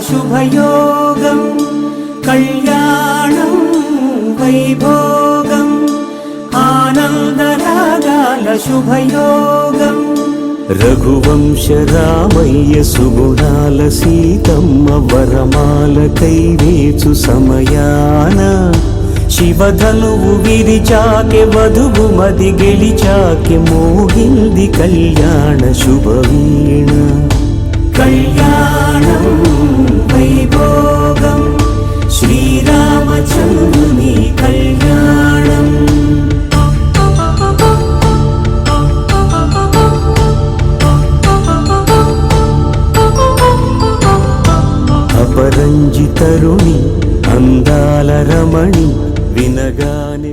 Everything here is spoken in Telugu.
శుభయోగం కళ్యాణం వైభోగం ఆనందరాగాల శుభయోగం రఘువంశ రామయ్య సుగుణాల సీతమ్మ వరమాల కైవేచు సమయాన శివధనువు విరిచాకె వధువు మది గెలిచాకె మోగింది కళ్యాణ శుభవీణ కళ్యాణం వైభోగం శ్రీరామచంద్రుని కళ్యాణం అపరంజి తరుణి అందాల రమణి వినగానే